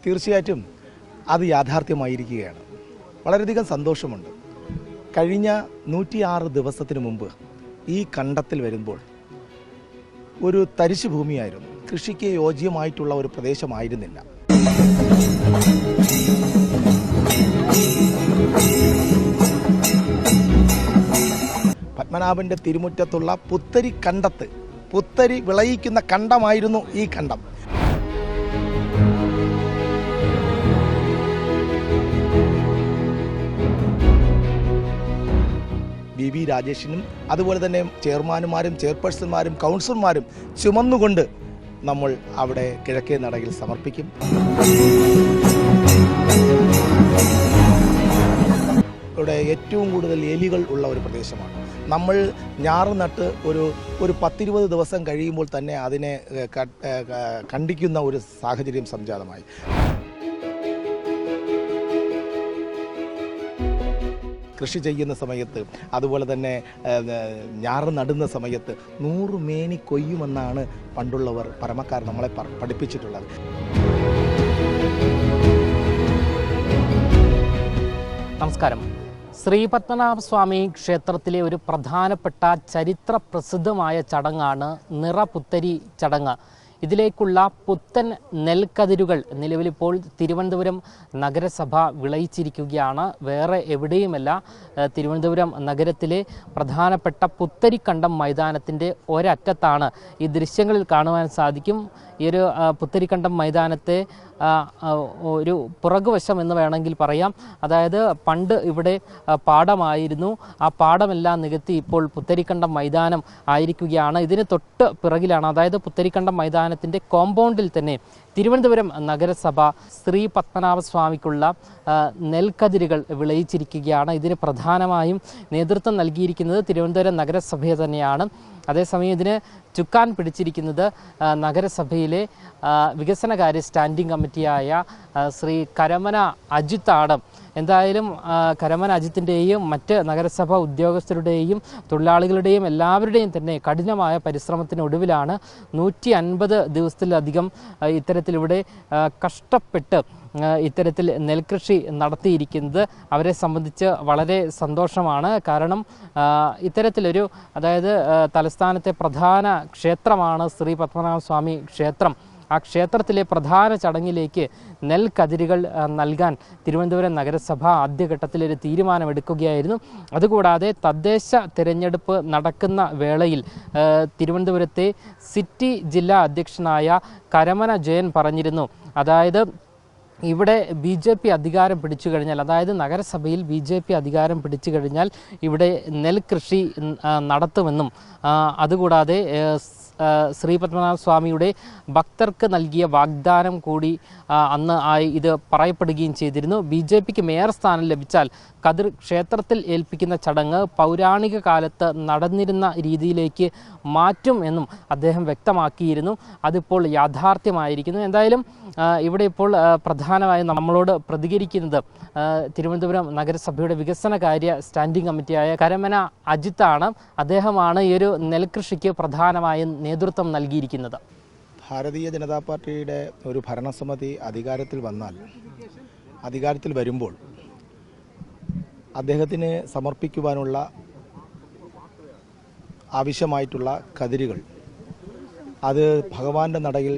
തീർച്ചയായിട്ടും അത് യാഥാർത്ഥ്യമായിരിക്കുകയാണ്. വളരെയധികം സന്തോഷമുണ്ട്. കഴിഞ്ഞ 106 ദിവസത്തിന് മുമ്പ് ഈ കണ്ടത്തിൽ വരുമ്പോൾ ഒരു തരിശു ഭൂമിയായിരുന്നു. കൃഷിക്ക് യോജ്യമായിട്ടുള്ള ഒരു പ്രദേശമായിരുന്നില്ല. പത്മനാഭൻ്റെ തിരുമുറ്റത്തുള്ള പുത്തരി കണ്ടത്ത്, പുത്തരി വിളയിക്കുന്ന കണ്ടമായിരുന്നു ഈ കണ്ടം. ബി രാജേഷിനും അതുപോലെ തന്നെ ചെയർമാനുമാരും ചെയർപേഴ്സൺമാരും കൗൺസിലർമാരും ചുമന്നുകൊണ്ട് നമ്മൾ അവിടെ കിഴക്കേ നടയിൽ സമർപ്പിക്കും. ഇവിടെ ഏറ്റവും കൂടുതൽ എലികൾ ഉള്ള ഒരു പ്രദേശമാണ്. നമ്മൾ ഞാറ് നട്ട് ഒരു 10-20 ദിവസം കഴിയുമ്പോൾ തന്നെ അതിനെ കണ്ടിക്കുന്ന ഒരു സാഹചര്യം സംജാതമായി. കൃഷി ചെയ്യുന്ന സമയത്ത് അതുപോലെ തന്നെ ഞാറ് നടുന്ന സമയത്ത് 100 മേനി കൊയ്യുമെന്നാണ് പണ്ടുള്ളവർ പരമക്കാർ നമ്മളെ പഠിപ്പിച്ചിട്ടുള്ളത്. നമസ്കാരം. ശ്രീ പത്മനാഭസ്വാമി ക്ഷേത്രത്തിലെ ഒരു പ്രധാനപ്പെട്ട ചരിത്ര പ്രസിദ്ധമായ ചടങ്ങാണ് നിറപുത്തരി ചടങ്ങ്. ഇതിലേക്കുള്ള പുത്തൻ നെൽക്കതിരുകൾ നിലവിലിപ്പോൾ തിരുവനന്തപുരം നഗരസഭ വിളയിച്ചിരിക്കുകയാണ്. വേറെ എവിടെയുമല്ല, തിരുവനന്തപുരം നഗരത്തിലെ പ്രധാനപ്പെട്ട പുത്തരിക്കണ്ടം മൈതാനത്തിൻ്റെ ഒരറ്റത്താണ്. ഈ ദൃശ്യങ്ങളിൽ കാണുവാൻ സാധിക്കും. ഈ ഒരു പുത്തരിക്കണ്ടം മൈതാനത്തെ ഒരു പുറകുവശം എന്ന് വേണമെങ്കിൽ പറയാം. അതായത് പണ്ട് ഇവിടെ പാടമായിരുന്നു. ആ പാടമെല്ലാം നികത്തി ഇപ്പോൾ പുത്തരിക്കണ്ടം മൈതാനം ആയിരിക്കുകയാണ്. ഇതിന് തൊട്ട് പിറകിലാണ്, അതായത് പുത്തരിക്കണ്ടം മൈതാനത്തിൻ്റെ കോമ്പൗണ്ടിൽ തന്നെ തിരുവനന്തപുരം നഗരസഭ ശ്രീ പത്മനാഭസ്വാമിക്കുള്ള നെൽക്കതിരുകൾ വിളയിച്ചിരിക്കുകയാണ്. ഇതിന് പ്രധാനമായും നേതൃത്വം നൽകിയിരിക്കുന്നത് തിരുവനന്തപുരം നഗരസഭ തന്നെയാണ്. അതേസമയം ഇതിന് ചുക്കാൻ പിടിച്ചിരിക്കുന്നത് നഗരസഭയിലെ വികസനകാര്യ സ്റ്റാൻഡിംഗ് കമ്മിറ്റിയായ ശ്രീ കരമന അജിത്താണ്. എന്തായാലും കരമന അജിത്തിൻ്റെയും മറ്റ് നഗരസഭ ഉദ്യോഗസ്ഥരുടെയും തൊഴിലാളികളുടെയും എല്ലാവരുടെയും തന്നെ കഠിനമായ പരിശ്രമത്തിനൊടുവിലാണ് 150 ദിവസത്തിലധികം ഇത്തരത്തിലിവിടെ കഷ്ടപ്പെട്ട് ഇത്തരത്തിൽ നെൽകൃഷി നടത്തിയിരിക്കുന്നത്. അവരെ സംബന്ധിച്ച് വളരെ സന്തോഷമാണ്. കാരണം ഇത്തരത്തിലൊരു, അതായത് തലസ്ഥാനത്തെ പ്രധാന ക്ഷേത്രമാണ് ശ്രീ പത്മനാഭസ്വാമി ക്ഷേത്രം. ആ ക്ഷേത്രത്തിലെ പ്രധാന ചടങ്ങിലേക്ക് നെൽക്കതിരുകൾ നൽകാൻ തിരുവനന്തപുരം നഗരസഭ ആദ്യഘട്ടത്തിൽ ഒരു തീരുമാനമെടുക്കുകയായിരുന്നു. അതുകൂടാതെ തദ്ദേശ തിരഞ്ഞെടുപ്പ് നടക്കുന്ന വേളയിൽ തിരുവനന്തപുരത്തെ സിറ്റി ജില്ലാ അധ്യക്ഷനായ കരമന ജയൻ പറഞ്ഞിരുന്നു, അതായത് ഇവിടെ BJP അധികാരം പിടിച്ചു കഴിഞ്ഞാൽ, അതായത് നഗരസഭയിൽ BJP അധികാരം പിടിച്ചു കഴിഞ്ഞാൽ ഇവിടെ നെൽകൃഷി നടത്തുമെന്നും അതുകൂടാതെ ശ്രീ പത്മനാഭസ്വാമിയുടെ ഭക്തർക്ക് നൽകിയ വാഗ്ദാനം കൂടി അന്ന് ഇത് പറയപ്പെടുകയും ചെയ്തിരുന്നു. BJPക്ക് മേയർ സ്ഥാനം ലഭിച്ചാൽ കതിർ ക്ഷേത്രത്തിൽ ഏൽപ്പിക്കുന്ന ചടങ്ങ് പൗരാണിക കാലത്ത് നടന്നിരുന്ന രീതിയിലേക്ക് മാറ്റും എന്നും അദ്ദേഹം വ്യക്തമാക്കിയിരുന്നു. അതിപ്പോൾ യാഥാർത്ഥ്യമായിരിക്കുന്നു. എന്തായാലും ഇവിടെ ഇപ്പോൾ പ്രധാനമായും നമ്മളോട് പ്രതികരിക്കുന്നത് തിരുവനന്തപുരം നഗരസഭയുടെ വികസനകാര്യ സ്റ്റാൻഡിംഗ് കമ്മിറ്റിയായ കരമന അജിത്താണ്. അദ്ദേഹമാണ് ഈ ഒരു നെൽകൃഷിക്ക് പ്രധാനമായും നേതൃത്വം നൽകിയിരിക്കുന്നത്. ഭാരതീയ ജനതാ പാർട്ടിയുടെ ഒരു ഭരണസമിതി അധികാരത്തിൽ വരുമ്പോൾ അദ്ദേഹത്തിന് സമർപ്പിക്കുവാനുള്ള ആവശ്യമായിട്ടുള്ള കതിരുകൾ അത് ഭഗവാന്റെ നടയിൽ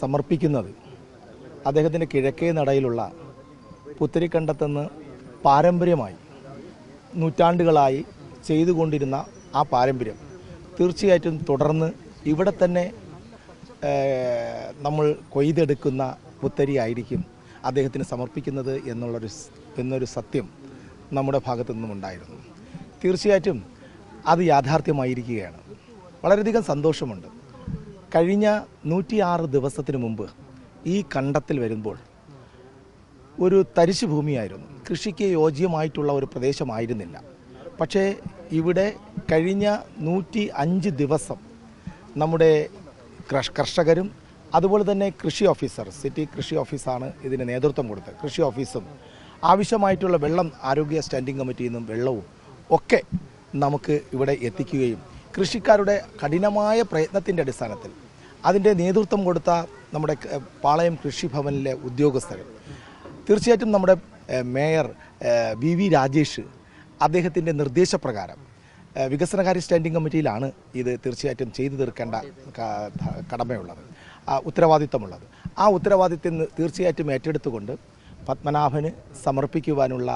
സമർപ്പിക്കുന്നത് അദ്ദേഹത്തിൻ്റെ കിഴക്കേ നടയിലുള്ള പുത്തരിക്കണ്ടത്തെന്ന് പാരമ്പര്യമായി നൂറ്റാണ്ടുകളായി ചെയ്തുകൊണ്ടിരുന്ന ആ പാരമ്പര്യം തീർച്ചയായിട്ടും തുടർന്ന് ഇവിടെ തന്നെ നമ്മൾ കൊയ്തെടുക്കുന്ന പുത്തരി ആയിരിക്കും അദ്ദേഹത്തിന് സമർപ്പിക്കുന്നത് എന്നൊരു സത്യം നമ്മുടെ ഭാഗത്തു നിന്നും ഉണ്ടായിരുന്നു. തീർച്ചയായിട്ടും അത് യാഥാർത്ഥ്യമായിരിക്കുകയാണ്. വളരെയധികം സന്തോഷമുണ്ട്. കഴിഞ്ഞ 106 ദിവസത്തിന് മുമ്പ് ഈ കണ്ടത്തിൽ വരുമ്പോൾ ഒരു തരിശു ഭൂമിയായിരുന്നു. കൃഷിക്ക് യോജ്യമായിട്ടുള്ള ഒരു പ്രദേശമായിരുന്നില്ല. പക്ഷേ ഇവിടെ കഴിഞ്ഞ 105 ദിവസം നമ്മുടെ കർഷകരും അതുപോലെ തന്നെ കൃഷി ഓഫീസർ, സിറ്റി കൃഷി ഓഫീസാണ് ഇതിന് നേതൃത്വം കൊടുത്തത്. കൃഷി ഓഫീസും ആവശ്യമായിട്ടുള്ള വെള്ളം ആരോഗ്യ സ്റ്റാൻഡിംഗ് കമ്മിറ്റിയിൽ നിന്നും വെള്ളവും ഒക്കെ നമുക്ക് ഇവിടെ എത്തിക്കുകയും കൃഷിക്കാരുടെ കഠിനമായ പ്രയത്നത്തിൻ്റെ അടിസ്ഥാനത്തിൽ അതിൻ്റെ നേതൃത്വം കൊടുത്ത നമ്മുടെ പാളയം കൃഷിഭവനിലെ ഉദ്യോഗസ്ഥർ, തീർച്ചയായിട്ടും നമ്മുടെ മേയർ വി രാജേഷ് അദ്ദേഹത്തിൻ്റെ നിർദ്ദേശപ്രകാരം വികസനകാര്യ സ്റ്റാൻഡിംഗ് കമ്മിറ്റിയിലാണ് ഇത് തീർച്ചയായിട്ടും ചെയ്തു തീർക്കേണ്ട കടമയുള്ളത്, ഉത്തരവാദിത്തമുള്ളത്. ആ ഉത്തരവാദിത്തം തീർച്ചയായിട്ടും ഏറ്റെടുത്തുകൊണ്ട് പത്മനാഭന് സമർപ്പിക്കുവാനുള്ള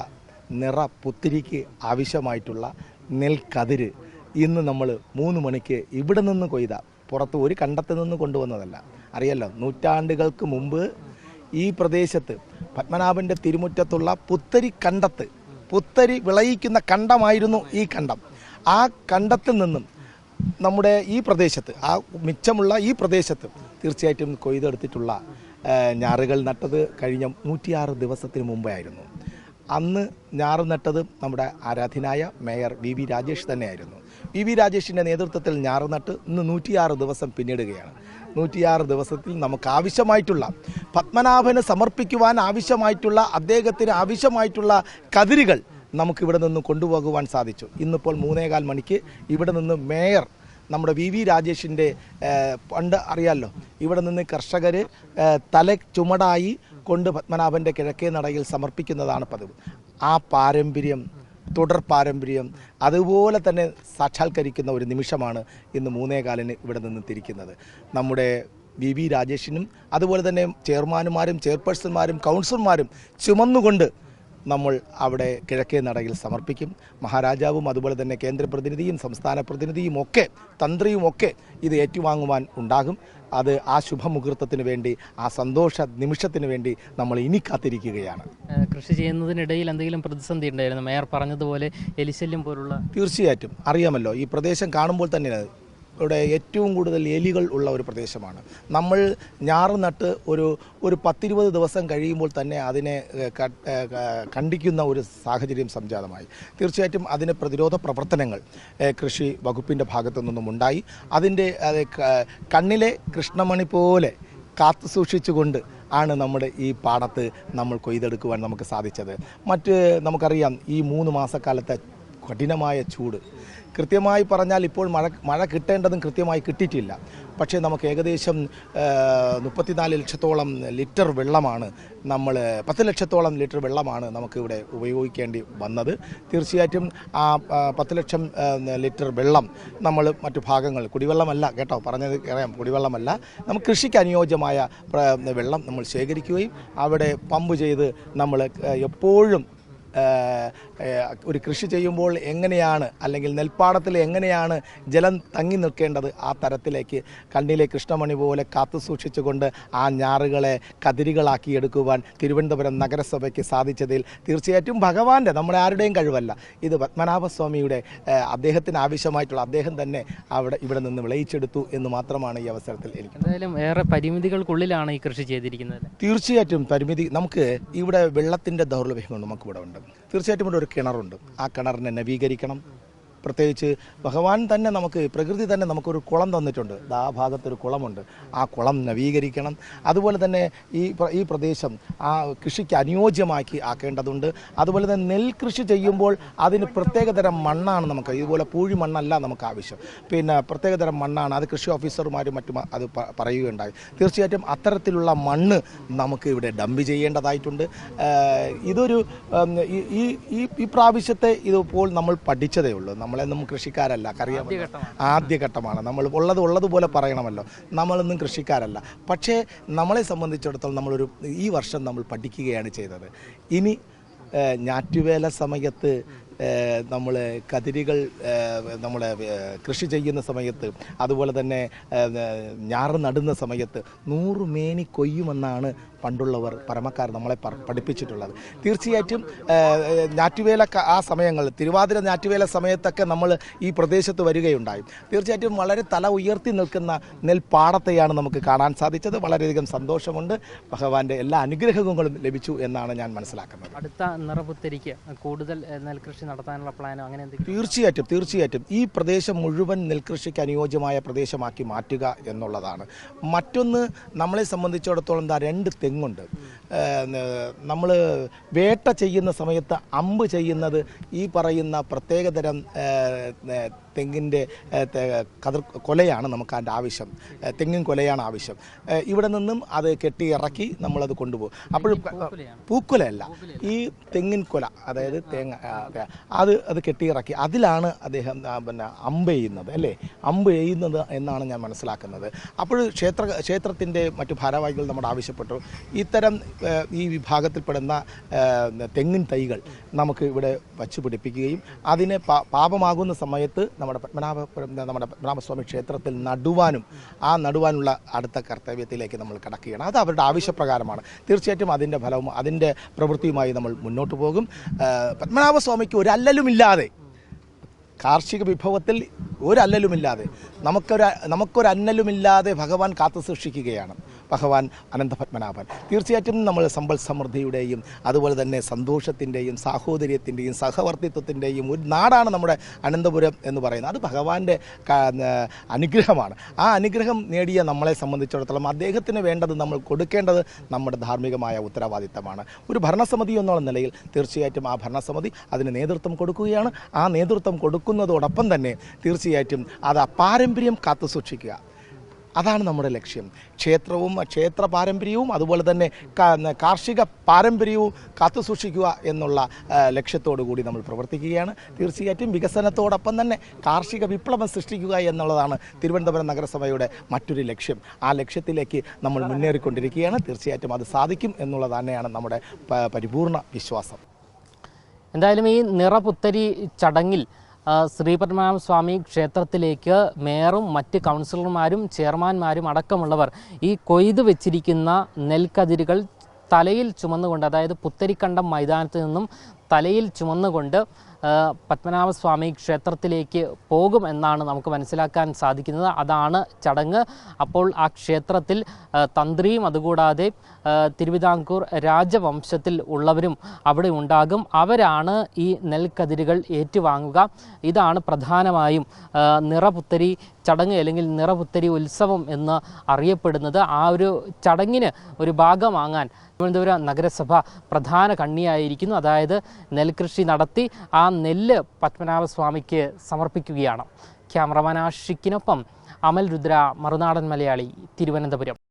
പുത്തിരിക്ക് ആവശ്യമായിട്ടുള്ള നെൽക്കതിര് ഇന്ന് നമ്മൾ 3 മണിക്ക് ഇവിടെ നിന്ന് കൊയ്ത, പുറത്ത് ഒരു കണ്ടത്ത് നിന്ന് കൊണ്ടുവന്നതല്ല. അറിയാലോ, നൂറ്റാണ്ടുകൾക്ക് മുമ്പ് ഈ പ്രദേശത്ത് പത്മനാഭൻ്റെ തിരുമുറ്റത്തുള്ള പുത്തരി കണ്ടത്ത്, പുത്തരി വിളയിക്കുന്ന കണ്ടമായിരുന്നു ഈ കണ്ടം. ആ കണ്ടത്തിൽ നിന്നും നമ്മുടെ ഈ പ്രദേശത്ത്, ആ മിച്ചമുള്ള ഈ പ്രദേശത്ത് തീർച്ചയായിട്ടും കൊയ്തെടുത്തിട്ടുള്ള ഞാറുകൾ നട്ടത് കഴിഞ്ഞ 106 ദിവസത്തിന് മുമ്പായിരുന്നു. അന്ന് ഞാറ് നട്ടത് നമ്മുടെ ആരാധ്യനായ മേയർ വി രാജേഷ് തന്നെയായിരുന്നു. വി രാജേഷിൻ്റെ നേതൃത്വത്തിൽ ഞാറ് നട്ട് ഇന്ന് 106 ദിവസം പിന്നിടുകയാണ്. 106 ദിവസത്തിൽ നമുക്ക് ആവശ്യമായിട്ടുള്ള, പത്മനാഭന് സമർപ്പിക്കുവാൻ ആവശ്യമായിട്ടുള്ള, അദ്ദേഹത്തിന് ആവശ്യമായിട്ടുള്ള കതിരുകൾ നമുക്കിവിടെ നിന്ന് കൊണ്ടുപോകുവാൻ സാധിച്ചു. ഇന്നിപ്പോൾ 3:15 മണിക്ക് ഇവിടെ നിന്ന് മേയർ നമ്മുടെ വി രാജേഷിൻ്റെ, പണ്ട് അറിയാമല്ലോ, ഇവിടെ നിന്ന് കർഷകർ തല ചുമടായി കൊണ്ട് പത്മനാഭൻ്റെ കിഴക്കേ നടയിൽ സമർപ്പിക്കുന്നതാണ് പതിവ്. ആ പാരമ്പര്യം, തുടർ പാരമ്പര്യം അതുപോലെ തന്നെ സാക്ഷാത്കരിക്കുന്ന ഒരു നിമിഷമാണ് ഇന്ന് 3:15 ഇവിടെ നിന്ന് തിരിക്കുന്നത്. നമ്മുടെ വി രാജേഷിനും അതുപോലെ തന്നെ ചെയർമാനുമാരും ചെയർപേഴ്സൺമാരും കൗൺസിലർമാരും ചുമന്നുകൊണ്ട് നമ്മൾ അവിടെ കിഴക്കേ നടയിൽ സമർപ്പിക്കും. മഹാരാജാവും അതുപോലെ തന്നെ കേന്ദ്ര പ്രതിനിധിയും സംസ്ഥാന പ്രതിനിധിയും ഒക്കെ തന്ത്രിയുമൊക്കെ ഇത് ഏറ്റുവാങ്ങുവാൻ ഉണ്ടാകും. അത് ആ ശുഭമുഹൂർത്തത്തിന് വേണ്ടി, ആ സന്തോഷ നിമിഷത്തിന് വേണ്ടി നമ്മൾ ഇനി കാത്തിരിക്കുകയാണ്. കൃഷി ചെയ്യുന്നതിനിടയിൽ എന്തെങ്കിലും പ്രതിസന്ധി ഉണ്ടായിരുന്നു? മേയർ പറഞ്ഞതുപോലെ എലിശല്യം പോലുള്ള. തീർച്ചയായിട്ടും അറിയാമല്ലോ, ഈ പ്രദേശം കാണുമ്പോൾ തന്നെ ഇവിടെ ഏറ്റവും കൂടുതൽ എലികൾ ഉള്ള ഒരു പ്രദേശമാണ്. നമ്മൾ ഞാറ് നട്ട് ഒരു 10-20 ദിവസം കഴിയുമ്പോൾ തന്നെ അതിനെ ഖണ്ഡിക്കുന്ന ഒരു സാഹചര്യം സംജാതമായി. തീർച്ചയായിട്ടും അതിന് പ്രതിരോധ പ്രവർത്തനങ്ങൾ കൃഷി വകുപ്പിൻ്റെ ഭാഗത്തു നിന്നും ഉണ്ടായി. അതിൻ്റെ കണ്ണിലെ കൃഷ്ണമണി പോലെ കാത്തു സൂക്ഷിച്ചുകൊണ്ട് ആണ് നമ്മുടെ ഈ പാടത്ത് നമ്മൾ കൊയ്തെടുക്കുവാൻ നമുക്ക് സാധിച്ചത്. നമുക്കറിയാം, ഈ 3 മാസക്കാലത്തെ കഠിനമായ ചൂട്, കൃത്യമായി പറഞ്ഞാൽ ഇപ്പോൾ മഴ കിട്ടേണ്ടതും കൃത്യമായി കിട്ടിയിട്ടില്ല. പക്ഷേ നമുക്ക് ഏകദേശം 34 ലക്ഷത്തോളം ലിറ്റർ വെള്ളമാണ്, 10 ലക്ഷത്തോളം ലിറ്റർ വെള്ളമാണ് നമുക്കിവിടെ ഉപയോഗിക്കേണ്ടി വന്നത്. തീർച്ചയായിട്ടും ആ 10 ലക്ഷം ലിറ്റർ വെള്ളം നമ്മൾ മറ്റു ഭാഗങ്ങൾ, കുടിവെള്ളമല്ല കേട്ടോ, പറഞ്ഞത് അറിയാം, കുടിവെള്ളമല്ല, നമുക്ക് കൃഷിക്ക് അനുയോജ്യമായ വെള്ളം നമ്മൾ ശേഖരിക്കുകയും അവിടെ പമ്പ് ചെയ്ത് നമ്മൾ എപ്പോഴും ഒരു കൃഷി ചെയ്യുമ്പോൾ എങ്ങനെയാണ്, അല്ലെങ്കിൽ നെൽപ്പാടത്തിൽ എങ്ങനെയാണ് ജലം തങ്ങി നിൽക്കേണ്ടത്, ആ തരത്തിലേക്ക് കണ്ണിലെ കൃഷ്ണമണി പോലെ കാത്തു സൂക്ഷിച്ചുകൊണ്ട് ആ ഞാറുകളെ കതിരുകളാക്കി എടുക്കുവാൻ തിരുവനന്തപുരം നഗരസഭയ്ക്ക് സാധിച്ചതിൽ തീർച്ചയായിട്ടും ഭഗവാന്റെ, നമ്മുടെ ആരുടെയും കഴിവല്ല, ഇത് പത്മനാഭസ്വാമിയുടെ അദ്ദേഹത്തിന് ആവശ്യമായിട്ടുള്ള, അദ്ദേഹം തന്നെ ഇവിടെ നിന്ന് വിളയിച്ചെടുത്തു എന്ന് മാത്രമാണ് ഈ അവസരത്തിൽ എനിക്ക്. എന്തായാലും ഏറെ പരിമിതികൾക്കുള്ളിലാണ് ഈ കൃഷി ചെയ്തിരിക്കുന്നത്. തീർച്ചയായിട്ടും പരിമിതി, നമുക്ക് ഇവിടെ വെള്ളത്തിൻ്റെ ദൗർലഭ്യം നമുക്കിവിടെ ഉണ്ട്. തീർച്ചയായിട്ടും ഇവിടെ ഒരു കിണറുണ്ട്, ആ കിണറിനെ നവീകരിക്കണം. പ്രത്യേകിച്ച് ഭഗവാൻ തന്നെ നമുക്ക്, പ്രകൃതി തന്നെ നമുക്കൊരു കുളം തന്നിട്ടുണ്ട്. ആ ഭാഗത്തൊരു കുളമുണ്ട്, ആ കുളം നവീകരിക്കണം. അതുപോലെ തന്നെ ഈ പ്രദേശം ആ കൃഷിക്ക് അനുയോജ്യമാക്കി ആക്കേണ്ടതുണ്ട്. അതുപോലെ തന്നെ നെൽകൃഷി ചെയ്യുമ്പോൾ അതിന് പ്രത്യേകതരം മണ്ണാണ് നമുക്ക്, ഇതുപോലെ പൂഴി മണ്ണല്ല നമുക്ക് ആവശ്യം, പിന്നെ പ്രത്യേകതരം മണ്ണാണ്. അത് കൃഷി ഓഫീസർമാരും മറ്റും അത് പറയുകയുണ്ടായി. തീർച്ചയായിട്ടും അത്തരത്തിലുള്ള മണ്ണ് നമുക്ക് ഇവിടെ ഡംപ് ചെയ്യേണ്ടതായിട്ടുണ്ട്. ഇതൊരു ഈ പ്രാവശ്യത്തെ ഇതിപ്പോൾ നമ്മൾ പഠിച്ചതേ ഉള്ളൂ. നമ്മളെന്നും കൃഷിക്കാരല്ല, അറിയാം, ആദ്യഘട്ടമാണ്. നമ്മൾ ഉള്ളതുപോലെ പറയണമല്ലോ, നമ്മളൊന്നും കൃഷിക്കാരല്ല. പക്ഷേ നമ്മളെ സംബന്ധിച്ചിടത്തോളം ഈ വർഷം നമ്മൾ പഠിക്കുകയാണ് ചെയ്തത്. ഇനി ഞാറ്റുവേല സമയത്ത് നമ്മൾ കതിരുകൾ നമ്മൾ കൃഷി ചെയ്യുന്ന സമയത്ത്, അതുപോലെ തന്നെ ഞാറ് നടുന്ന സമയത്ത് 100 മേനി കൊയ്യുമെന്നാണ് പണ്ടുള്ളവർ, പരമക്കാർ നമ്മളെ പഠിപ്പിച്ചിട്ടുള്ളത്. തീർച്ചയായിട്ടും ഞാറ്റുവേല ആ സമയങ്ങളിൽ, തിരുവാതിര ഞാറ്റുവേല സമയത്തൊക്കെ നമ്മൾ ഈ പ്രദേശത്ത് വരികയുണ്ടായി. തീർച്ചയായിട്ടും വളരെ തല ഉയർത്തി നിൽക്കുന്ന നെൽപ്പാടത്തെയാണ് നമുക്ക് കാണാൻ സാധിച്ചത്. വളരെയധികം സന്തോഷമുണ്ട്. ഭഗവാന്റെ എല്ലാ അനുഗ്രഹങ്ങളും ലഭിച്ചു എന്നാണ് ഞാൻ മനസ്സിലാക്കുന്നത്. അടുത്ത നിറപുത്തരിക്ക് കൂടുതൽ നെൽകൃഷി നടത്താനുള്ള പ്ലാനോ അങ്ങനെ എന്തെങ്കിലും? തീർച്ചയായിട്ടും ഈ പ്രദേശം മുഴുവൻ നെൽകൃഷിക്ക് അനുയോജ്യമായ പ്രദേശമാക്കി മാറ്റുക എന്നുള്ളതാണ്. മറ്റൊന്ന്, നമ്മളെ സംബന്ധിച്ചിടത്തോളം 2 തെങ്ങുണ്ട്. നമ്മൾ വേട്ട ചെയ്യുന്ന സമയത്ത് അമ്പ് ചെയ്യുന്നത് ഈ പറയുന്ന പ്രത്യേകതരം തെങ്ങിൻ്റെ കൊലയാണ് നമുക്ക് അതിൻ്റെ ആവശ്യം. തെങ്ങിൻ കൊലയാണ് ആവശ്യം. ഇവിടെ നിന്നും അത് കെട്ടി ഇറക്കി നമ്മളത് കൊണ്ടുപോകും. അപ്പോൾ പൂക്കൊലയല്ല, ഈ തെങ്ങിൻ കൊല, അതായത് തേങ്ങ അത് കെട്ടിയിറക്കി അതിലാണ് അദ്ദേഹം അമ്പ് ചെയ്യുന്നത്, അല്ലേ? അമ്പ് ചെയ്യുന്നത് എന്നാണ് ഞാൻ മനസ്സിലാക്കുന്നത്. അപ്പോൾ ക്ഷേത്രത്തിൻ്റെ മറ്റു ഭാരവാഹികൾ നമ്മോട് ആവശ്യപ്പെട്ടു, ഇത്തരം ഈ വിഭാഗത്തിൽപ്പെടുന്ന തെങ്ങിൻ തൈകൾ നമുക്ക് ഇവിടെ വച്ചു പിടിപ്പിക്കുകയും അതിനെ പാപമാകുന്ന സമയത്ത് നമ്മുടെ പത്മനാഭസ്വാമി ക്ഷേത്രത്തിൽ നടുവാനുള്ള അടുത്ത കർത്തവ്യത്തിലേക്ക് നമ്മൾ കടക്കുകയാണ്. അത് അവരുടെ ആവശ്യപ്രകാരമാണ്. തീർച്ചയായിട്ടും അതിൻ്റെ ഫലവും അതിൻ്റെ പ്രവൃത്തിയുമായി നമ്മൾ മുന്നോട്ട് പോകും. പത്മനാഭസ്വാമിക്ക് ഒരല്ലലുമില്ലാതെ, കാർഷിക വിഭവത്തിൽ ഒരല്ലലുമില്ലാതെ, നമുക്കൊരന്നലുമില്ലാതെ ഭഗവാൻ കാത്തു സൂക്ഷിക്കുകയാണ് ഭഗവാൻ അനന്തപത്മനാഭൻ. തീർച്ചയായിട്ടും നമ്മൾ സമ്പൽ സമൃദ്ധിയുടെയും അതുപോലെ തന്നെ സന്തോഷത്തിൻ്റെയും സാഹോദര്യത്തിൻ്റെയും സഹവർത്തിത്വത്തിൻ്റെയും ഒരു നാടാണ് നമ്മുടെ അനന്തപുരം എന്ന് പറയുന്നത്. അത് ഭഗവാന്റെ അനുഗ്രഹമാണ്. ആ അനുഗ്രഹം നേടിയ നമ്മളെ സംബന്ധിച്ചിടത്തോളം അദ്ദേഹത്തിന് വേണ്ടത് നമ്മൾ കൊടുക്കേണ്ടത് നമ്മുടെ ധാർമ്മികമായ ഉത്തരവാദിത്തമാണ്. ഒരു ഭരണസമിതി എന്നുള്ള നിലയിൽ തീർച്ചയായിട്ടും ആ ഭരണസമിതി അതിന് നേതൃത്വം കൊടുക്കുകയാണ്. ആ നേതൃത്വം കൊടുക്കുന്നതോടൊപ്പം തന്നെ തീർച്ചയായിട്ടും അത് ആ പാരമ്പര്യം കാത്തു സൂക്ഷിക്കുക, അതാണ് നമ്മുടെ ലക്ഷ്യം. ക്ഷേത്ര പാരമ്പര്യവും അതുപോലെ തന്നെ കാർഷിക പാരമ്പര്യവും കാത്തു സൂക്ഷിക്കുക എന്നുള്ള ലക്ഷ്യത്തോടു കൂടി നമ്മൾ പ്രവർത്തിക്കുകയാണ്. തീർച്ചയായിട്ടും വികസനത്തോടൊപ്പം തന്നെ കാർഷിക വിപ്ലവം സൃഷ്ടിക്കുക എന്നുള്ളതാണ് തിരുവനന്തപുരം നഗരസഭയുടെ മറ്റൊരു ലക്ഷ്യം. ആ ലക്ഷ്യത്തിലേക്ക് നമ്മൾ മുന്നേറിക്കൊണ്ടിരിക്കുകയാണ്. തീർച്ചയായിട്ടും അത് സാധിക്കും എന്നുള്ളത് തന്നെയാണ് നമ്മുടെ പരിപൂർണ വിശ്വാസം. എന്തായാലും ഈ നിറപുത്തരി ചടങ്ങിൽ ശ്രീപത്മനാഭസ്വാമി ക്ഷേത്രത്തിലേക്ക് മേയറും മറ്റ് കൗൺസിലർമാരും ചെയർമാൻമാരും അടക്കമുള്ളവർ ഈ കൊയ്തു വെച്ചിരിക്കുന്ന നെൽക്കതിരുകൾ തലയിൽ ചുമന്നുകൊണ്ട്, അതായത് പുത്തരിക്കണ്ടം മൈതാനത്ത് നിന്നും തലയിൽ ചുമന്നുകൊണ്ട് പത്മനാഭസ്വാമി ക്ഷേത്രത്തിലേക്ക് പോകുമെന്നാണ് നമുക്ക് മനസ്സിലാക്കാൻ സാധിക്കുന്നത്. അതാണ് ചടങ്ങ്. അപ്പോൾ ആ ക്ഷേത്രത്തിൽ തന്ത്രിയും അതുകൂടാതെ തിരുവിതാംകൂർ രാജവംശത്തിൽ ഉള്ളവരും അവിടെ ഉണ്ടാകും. അവരാണ് ഈ നെൽക്കതിരുകൾ ഏറ്റുവാങ്ങുക. ഇതാണ് പ്രധാനമായും നിറപുത്തരി ചടങ്ങ് അല്ലെങ്കിൽ നിറപുത്തരി ഉത്സവം എന്ന് അറിയപ്പെടുന്നത്. ആ ഒരു ചടങ്ങിന് ഒരു ഭാഗമാകാൻ തിരുവനന്തപുരം നഗരസഭ പ്രധാന കണ്ണിയായിരിക്കുന്നു. അതായത് നെൽകൃഷി നടത്തി ആ നെല്ല് പത്മനാഭസ്വാമിക്ക് സമർപ്പിക്കുകയാണ്. ക്യാമറമാൻ ആഷിക്കിനൊപ്പം അമൽ രുദ്ര, മറുനാടൻ മലയാളി, തിരുവനന്തപുരം.